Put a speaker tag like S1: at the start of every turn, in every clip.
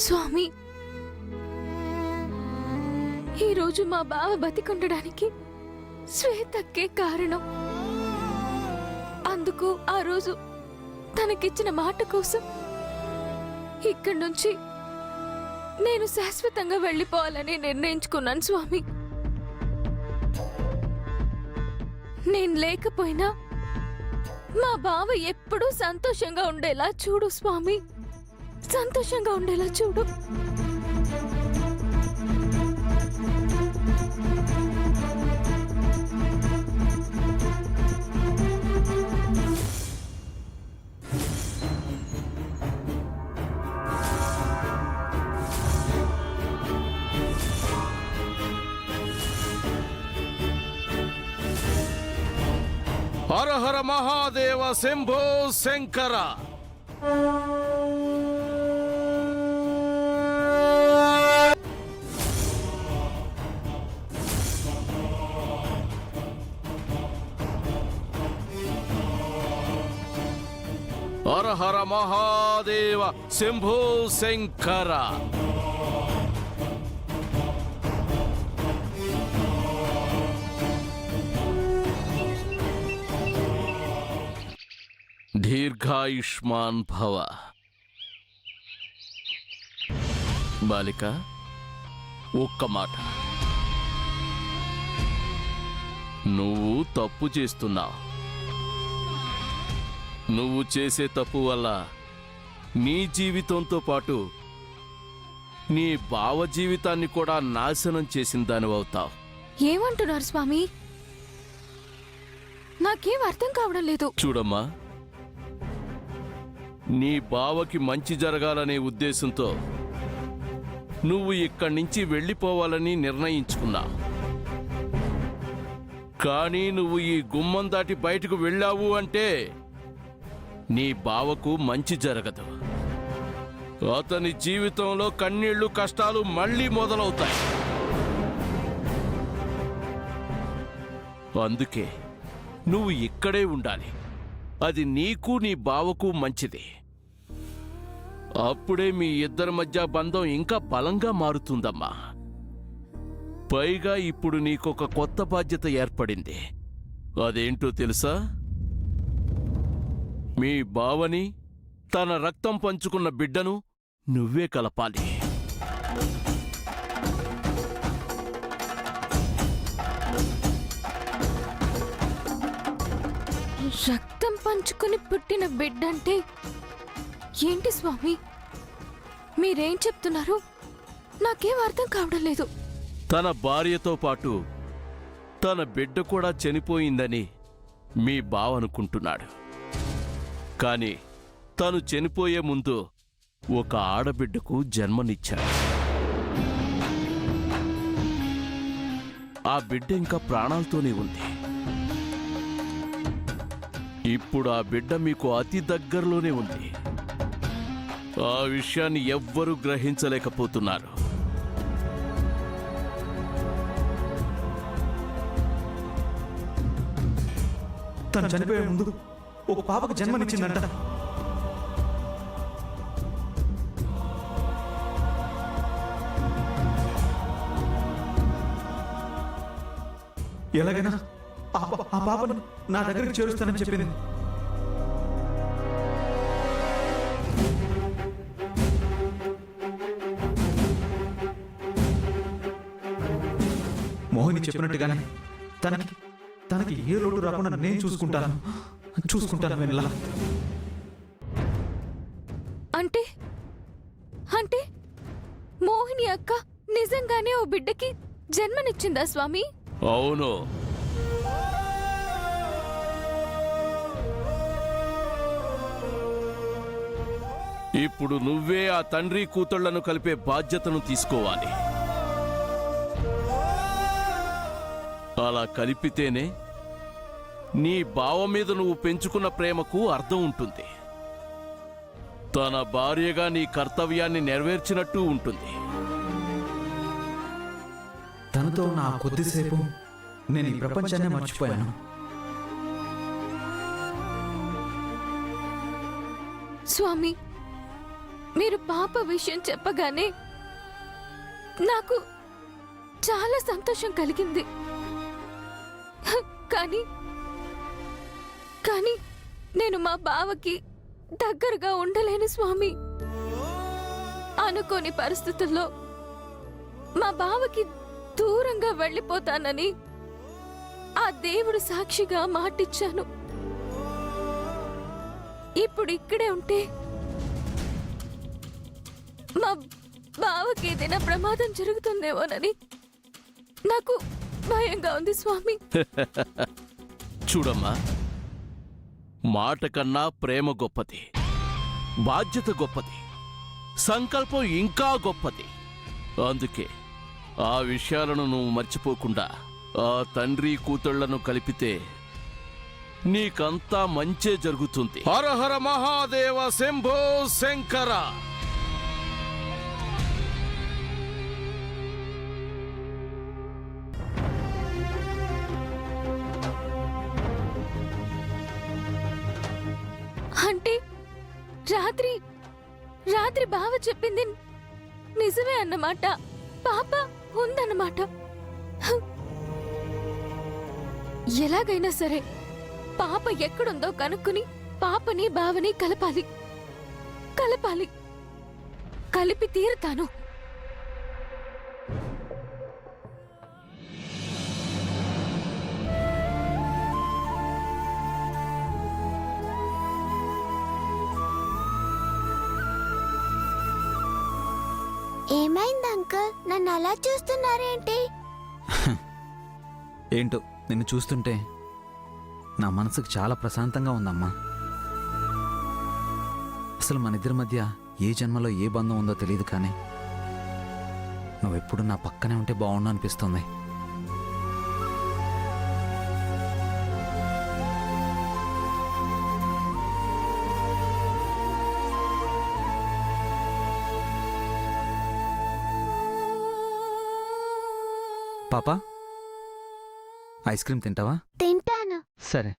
S1: స్వామి, ఈరోజు మా బావ బతికుండడానికి శ్వేతక్కే కారణం. అందుకు ఆ రోజు తనకిచ్చిన మాట కోసం ఇక్కడి నుంచి నేను శాశ్వతంగా వెళ్ళిపోవాలని నిర్ణయించుకున్నాను స్వామి. నేను లేకపోయినా మా బావ ఎప్పుడూ సంతోషంగా ఉండేలా చూడు స్వామి, సంతోషంగా ఉండేలా చూడు.
S2: హర హర మహాదేవ శంభో శంకర. హర హర మహాదేవ శంభో శంకర. దీర్ఘాయుష్మాన్ భవ. బాలిక, ఒక్క మాట. నువ్వు తప్పు చేస్తున్నావు. నువ్వు చేసే తప్పు వల్ల నీ జీవితంతో పాటు నీ బావ జీవితాన్ని కూడా నాశనం చేసిన దానివవుతావు.
S1: ఏమంటున్నారు స్వామి? నాకేం అర్థం కావడం లేదు.
S2: చూడమ్మా, నీ బావకి మంచి జరగాలనే ఉద్దేశంతో నువ్వు ఇక్కడి నుంచి వెళ్ళిపోవాలని నిర్ణయించుకున్నావు. కానీ నువ్వు ఈ గుమ్మం దాటి బయటకు వెళ్ళావు అంటే నీ బావకు మంచి జరగదు. అతని జీవితంలో కన్నీళ్లు, కష్టాలు మళ్ళీ మొదలవుతాయి. అందుకే నువ్వు ఇక్కడే ఉండాలి. అది నీకు నీ బావకు మంచిది. అప్పుడే మీ ఇద్దరి మధ్య బంధం ఇంకా బలంగా మారుతుందమ్మా. పైగా ఇప్పుడు నీకొక కొత్త బాధ్యత ఏర్పడింది. అదేంటో తెలుసా? మీ బావని, తన రక్తం పంచుకున్న బిడ్డను నువ్వే కలపాలి.
S1: రక్తం పంచుకుని పుట్టిన బిడ్డంటే ఏంటి స్వామి? మీరేం చెప్తున్నారు? నాకేం అర్థం కావడం లేదు.
S2: తన భార్యతో పాటు తన బిడ్డ కూడా చనిపోయిందని మీ బావ అనుకుంటున్నాడు. కాని తను చనిపోయే ముందు ఒక ఆడబిడ్డకు జన్మనిచ్చాడు. ఆ బిడ్డ ఇంకా ప్రాణాలతోనే ఉంది. ఇప్పుడు ఆ బిడ్డ మీకు అతి దగ్గరలోనే ఉంది. ఆ విషయాన్ని ఎవ్వరూ గ్రహించలేకపోతున్నారు.
S3: తను చనిపోయే ముందు ఒక పాపకు జన్మనిచ్చిందంట. ఎలాగైనా ఆ పాపను నా దగ్గరికి చేరుస్తానని చెప్పింది. మోహిని చెప్పినట్టుగానే తనకి ఏ లోటు రాకుండా నేను చూసుకుంటాను వెన్నెల.
S1: అంటే అంటే మోహిని అక్క నిజంగానే ఓ బిడ్డకి జన్మనిచ్చిందా స్వామి?
S2: అవును. ఇప్పుడు నువ్వే ఆ తండ్రి కూతుళ్లను కలిపే బాధ్యతను తీసుకోవాలి. అలా కలిపితేనే నీ బావ మీద నువ్వు పెంచుకున్న ప్రేమకు అర్థం ఉంటుంది. తన భార్యగా నీ కర్తవ్యాన్ని నెరవేర్చినట్టు ఉంటుంది.
S3: తనతో నా కొద్దిసేపు నేను ఈ ప్రపంచాన్ని మర్చిపోయాను.
S1: స్వామి, మీరు పాప విషయం చెప్పగానే నాకు చాలా సంతోషం కలిగింది. కానీ కానీ నేను మా బావకి దగ్గరగా ఉండలేను స్వామి. అనుకోని పరిస్థితుల్లో మా బావకి దూరంగా వెళ్ళిపోతానని ఆ దేవుడు సాక్షిగా మాటిచ్చాను. ఇప్పుడు ఇక్కడే ఉంటే మా బావకి ఏదైనా ప్రమాదం జరుగుతుందేమోనని నాకు భయంగా ఉంది స్వామి.
S2: చూడమ్మా, మాట కన్నా ప్రేమ గొప్పది, బాధ్యత గొప్పది, సంకల్పం ఇంకా గొప్పది. అందుకే ఆ విషయాలను నువ్వు మర్చిపోకుండా ఆ తండ్రి కూతుళ్లను కలిపితే నీకంతా మంచే జరుగుతుంది. హర హర మహాదేవ శంభో శంకర.
S1: అంటే రాత్రి రాత్రి బావ చెప్పింది నిజమే అన్నమాట. పాప ఉందన్నమాట. ఎలాగైనా సరే పాప ఎక్కడుందో కనుక్కుని పాపని బావని కలపాలి కలపాలి కలిపి తీరుతాను.
S4: ఏమైంది అంకుల్? నన్ను అలా చూస్తున్నారేంటి?
S3: ఏంటో నిన్ను చూస్తుంటే నా మనసుకు చాలా ప్రశాంతంగా ఉందమ్మా. అసలు మన ఇద్దరి మధ్య ఏ జన్మలో ఏ బంధం ఉందో తెలియదు, కానీ నువ్వెప్పుడు నా పక్కనే ఉంటే బాగుండు అనిపిస్తుంది. పాపా, ఐస్ క్రీమ్ తింటావా?
S4: తింటాను.
S3: సరే.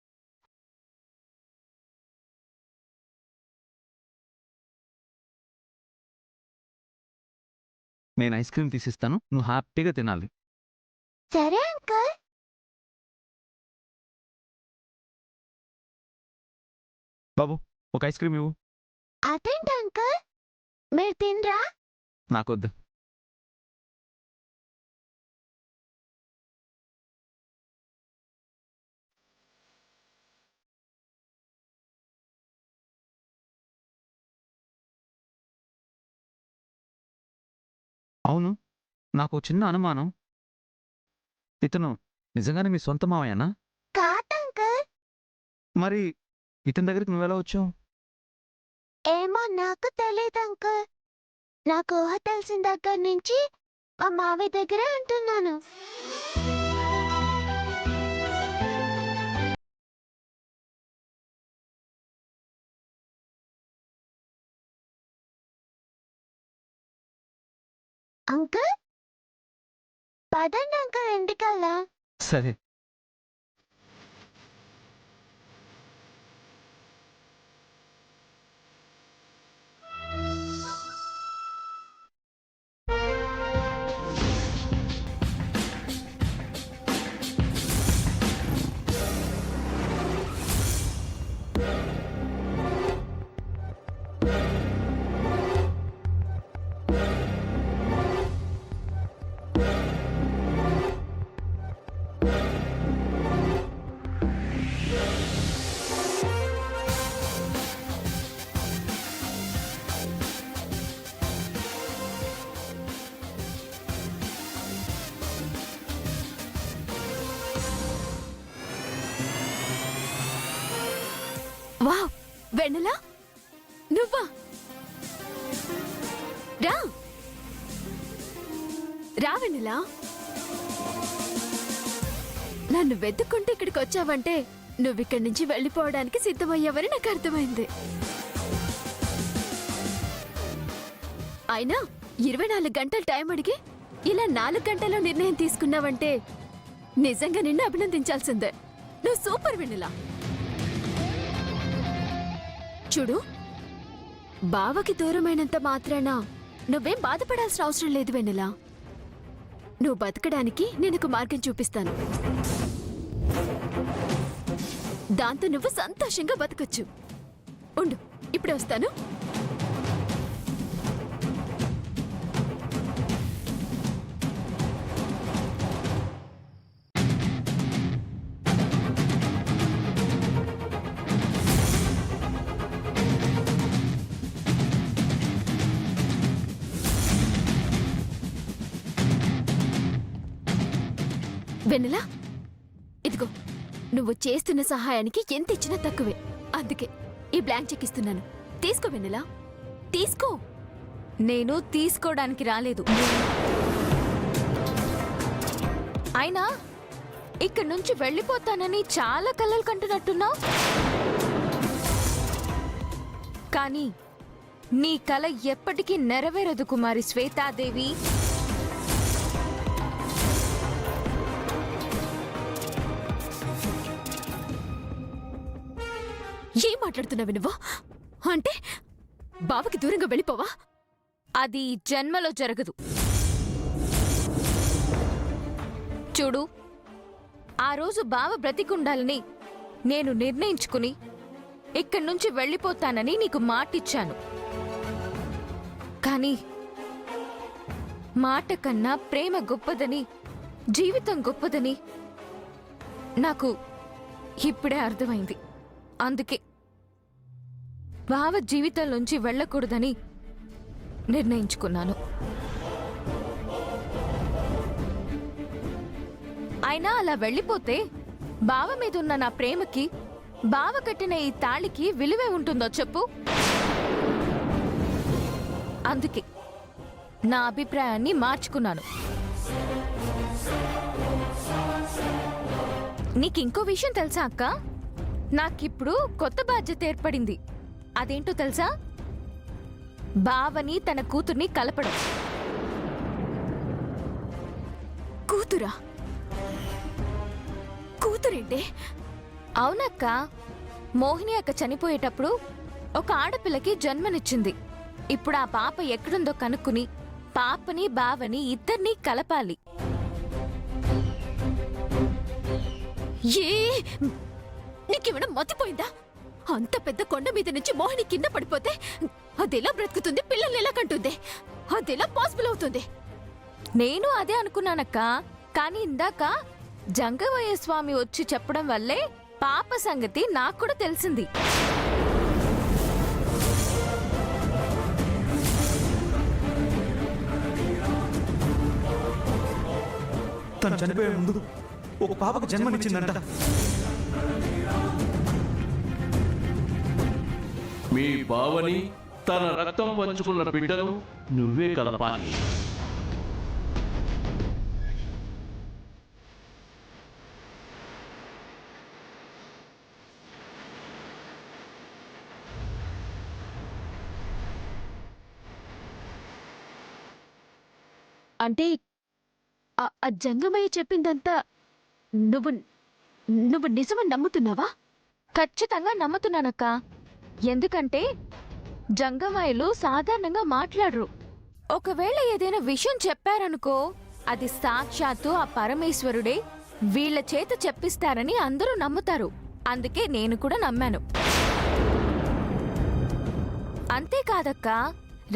S3: నేను ఐస్ క్రీమ్ తీసిస్తాను, నువ్వు హ్యాపీగా తినాలి.
S4: సరే అంకుల్.
S3: బాబు, ఒక ఐస్ క్రీమ్ ఇవ్వు.
S4: అదేంటి అంకుల్, మీరు తినరా?
S3: నాకొద్దు. అవును, నాకు చిన్న అనుమానం. ఇతను నిజంగానే మీ సొంత మావయ్యనా?
S4: కాదు అంకుల్.
S3: మరి ఇతని దగ్గరికి నువ్వెలా వచ్చావు?
S4: ఏమో నాకు తెలియదు అంకుల్. నాకు ఊహ తెలిసిన దగ్గర నుంచి మా మావి దగ్గరే ఉంటున్నాను. అంకుల్, పదండి అంకుల్ ఇంటికల్లా.
S3: సరే.
S1: వావ్, వెన్నెలా నువ్వా? రా రా వెన్నెలా. నన్ను వెతుక్కుంటే ఇక్కడికి వచ్చావంటే నువ్విక్కడి నుంచి వెళ్ళిపోవడానికి సిద్ధమయ్యావని నాకు అర్థమైంది. అయినా 24 గంటల టైం అడిగి ఇలా 4 గంటల్లో నిర్ణయం తీసుకున్నావంటే నిజంగా నిన్ను అభినందించాల్సిందే. నువ్వు సూపర్ వెన్నెలా. చూడు, బావకి దూరమైనంత మాత్రాన నువ్వేం బాధపడాల్సిన అవసరం లేదు వెన్నెలా. నువ్వు బతకడానికి నేనొక మార్గం చూపిస్తాను. దాంతో నువ్వు సంతోషంగా బతకొచ్చు. ఉండు, ఇప్పుడే వస్తాను. వెన్నెలా, ఇదిగో నువ్వు చేస్తున్న సహాయానికి ఎంత ఇచ్చినా తక్కువే. అందుకే ఈ బ్లాంక్ చెక్ ఇస్తున్నాను. తీసుకో వెన్నెలా, తీసుకో.
S5: నేను తీసుకోవడానికి రాలేదు. అయినా ఇక్కడి నుంచి వెళ్ళిపోతానని చాలా కలలు కంటున్నట్టున్నావు. కానీ నీ కల ఎప్పటికీ నెరవేరదు కుమారి శ్వేతాదేవి.
S1: ఏం మాట్లాడుతున్నావు నువ్వు? అంటే బావకి దూరంగా వెళ్ళిపోవా?
S5: అది జన్మలో జరగదు. చూడు, ఆ రోజు బావ బ్రతికుండాలని నేను నిర్ణయించుకుని ఇక్కడి నుంచి వెళ్ళిపోతానని నీకు మాటిచ్చాను. కానీ మాట కన్నా ప్రేమ గొప్పదని, జీవితం గొప్పదని నాకు ఇప్పుడే అర్థమైంది. అందుకే బావ జీవితంలోంచి వెళ్ళకూడదని నిర్ణయించుకున్నాను. అయినా అలా వెళ్ళిపోతే బావ మీద ఉన్న నా ప్రేమకి, బావ కట్టిన ఈ తాళికి విలువే ఉంటుందో చెప్పు. అందుకే నా అభిప్రాయాన్ని మార్చుకున్నాను. నీకింకో విషయం తెలుసా అక్క? నాకిప్పుడు కొత్త బాధ్యత ఏర్పడింది. అదేంటో తెలుసా? బావని తన కూతుర్ని కలపడం.
S1: కూతురా? కూతురేంటే?
S5: అవునక్క, మోహిని అక్క చనిపోయేటప్పుడు ఒక ఆడపిల్లకి జన్మనిచ్చింది. ఇప్పుడు ఆ పాప ఎక్కడుందో కనుక్కుని పాపని బావని ఇద్దరినీ కలపాలి.
S1: ఏ నీకేమైనా మతిపోయిందా? అంత పెద్ద కొండ మీద నుంచి మోహిని కింద పడిపోతే అదెలా బ్రతుకుతుంది? పిల్లల్ని ఎలా కంటుంది? అదెలా పాసిబుల్ అవుతుంది?
S5: నేను అదే అనుకున్నానక్క. కానీ ఇందాక జంగమయ్య స్వామి వచ్చి చెప్పడం వల్లే పాప సంగతి నాకు కూడా తెలిసింది.
S3: తను చనిపోయే ముందు ఒక పాపకు జన్మనిచ్చిందంట.
S2: మీ బావని తన రక్తం పంచుకున్న బిడ్డను నువ్వే కలపాలి.
S1: అంటే ఆ జంగమయ్య చెప్పిందంతా నువ్వు నువ్వు నిజమని నమ్ముతున్నావా?
S5: ఖచ్చితంగా నమ్ముతున్నానక్క. ఎందుకంటే జంగమాయలు సాధారణంగా మాట్లాడరు. ఒకవేళ ఏదైనా విషయం చెప్పారనుకో, అది సాక్షాత్తు ఆ పరమేశ్వరుడే వీళ్ల చేత చెప్పిస్తారని అందరూ నమ్ముతారు. అందుకే నేను కూడా నమ్మాను. అంతేకాదక్క,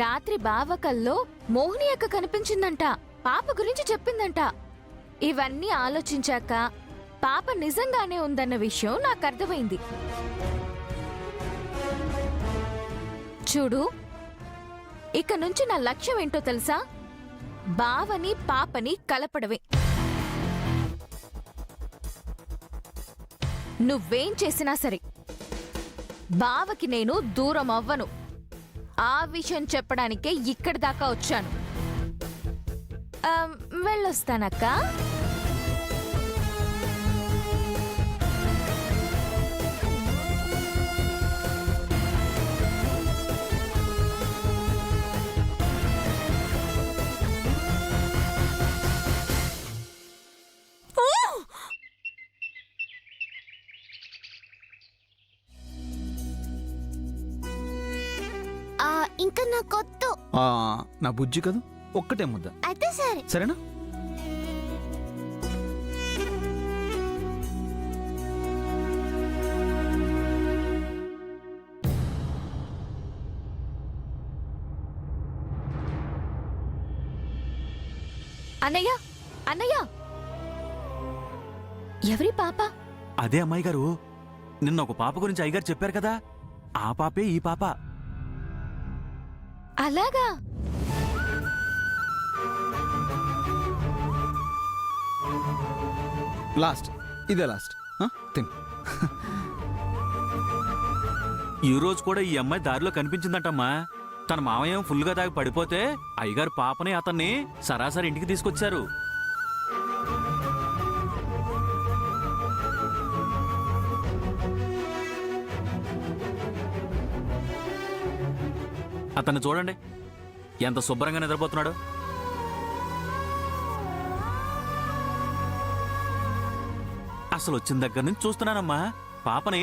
S5: రాత్రి బావకల్లో మోహిని అక్క కనిపించిందంట, పాప గురించి చెప్పిందంట. ఇవన్నీ ఆలోచించాక పాప నిజంగానే ఉందన్న విషయం నాకు అర్థమైంది. చూడు, ఇక నుంచి నా లక్ష్యం ఏంటో తెలుసా? బావని పాపని కలపడమే. నువ్వేం చేసినా సరే బావకి నేను దూరం అవ్వను. ఆ విషయం చెప్పడానికే ఇక్కడి దాకా వచ్చాను. వెళ్ళొస్తానక్క.
S4: ఇంకా నాకొద్దు.
S3: నా బుజ్జి కదూ, ఒక్కటే ముద్ద,
S4: అయితే సరే.
S3: సరేనా?
S5: అన్నయ్య, అన్నయ్య, ఎవరి పాప?
S6: అదే అమ్మాయి గారు, నిన్న ఒక పాప గురించి అయ్యగారు చెప్పారు కదా, ఆ పాపే ఈ పాప.
S5: అలాగా?
S3: లాస్ట్, ఇదే లాస్ట్. తిను.
S6: ఈ రోజు కూడా ఈ అమ్మాయి దారిలో కనిపించిందంటమ్మా. తన మామయ్య ఫుల్గా తాగి పడిపోతే అయ్యగారు పాపని అతన్ని సరాసరి ఇంటికి తీసుకొచ్చారు. అతన్ని చూడండి, ఎంత శుభ్రంగా నిద్రపోతున్నాడు. అసలు వచ్చిన దగ్గర నుంచి చూస్తున్నానమ్మా, పాపని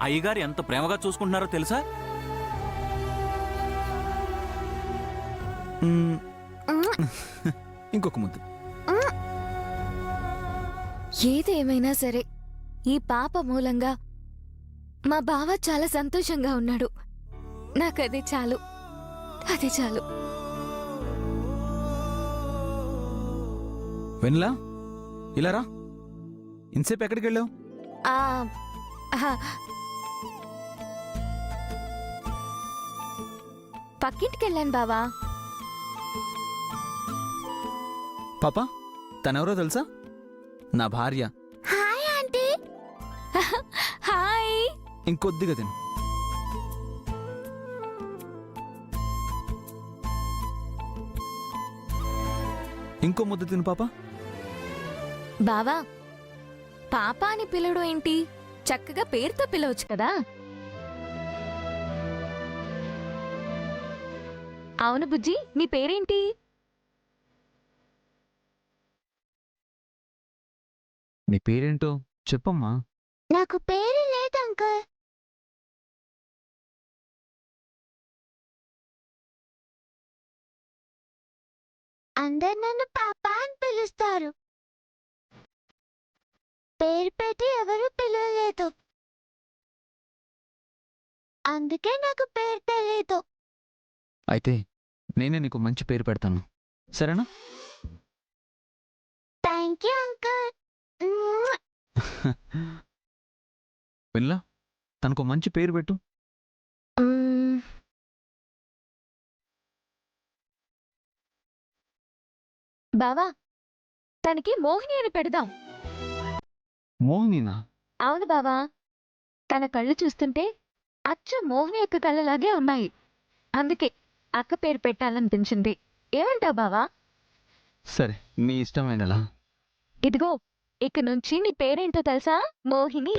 S6: అయ్యగారు ఎంత ప్రేమగా చూసుకుంటున్నారో తెలుసా?
S3: ఇంకొక ముద్దు.
S5: ఏదేమైనా సరే, ఈ పాప మూలంగా మా బావ చాలా సంతోషంగా ఉన్నాడు. నాకది చాలు, అది చాలు.
S3: వెన్లా, ఇలా రా. ఇంతసేపు ఎక్కడికి వెళ్ళావు?
S5: ఆ, ఆహా. పక్కింటికెళ్ళాను బావా.
S3: పాప, తనెవరో తెలుసా? నా భార్య.
S4: Hi aunty.
S5: హాయ్.
S3: ఇంకొద్దిగా తిను. ఇంకో ముద్ద తిను పాప.
S5: బావా, పాప అని పిలవడం ఏంటి? చక్కగా పేరుతో పిలవచ్చు కదా. అవును బుజ్జి, నీ పేరేంటి?
S3: నీ పేరేంటో చెప్పమ్మా.
S4: నాకు పేరు లేదు అంకుల్. అందరు నన్ను పాప అని పిలుస్తారు. పేరు పెట్టి ఎవరు పిలవలేదు, అందుకే నాకు పేరు తెలియదు.
S3: అయితే నేనే నీకు మంచి పేరు పెడతాను, సరేనా?
S4: Thank you uncle.
S3: వెన్లా, తనకు మంచి పేరు పెట్టు.
S5: బావా, తనకి మోహిని అని పెడదాం.
S3: మోహినీనా?
S5: అవును బావా, తన కళ్ళు చూస్తుంటే అచ్చు మోహిని యొక్క కళ్ళలాగే ఉన్నాయి. అందుకే అక్క పేరు పెట్టాలనిపించింది. ఏమంటావు బావా?
S3: సరే, నీ ఇష్టమైనలా.
S5: ఇదిగో, ఇక నుంచి నీ పేరేంటో తెలుసా? మోహిని.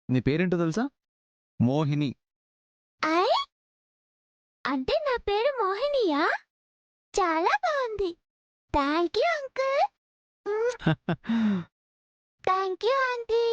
S3: నీ పేరేంటో తెలుసా? మోహిని.
S4: ఐ అంటే నా పేరు మోహినియా? చాలా బాగుంది. Thank you uncle. Thank you aunty.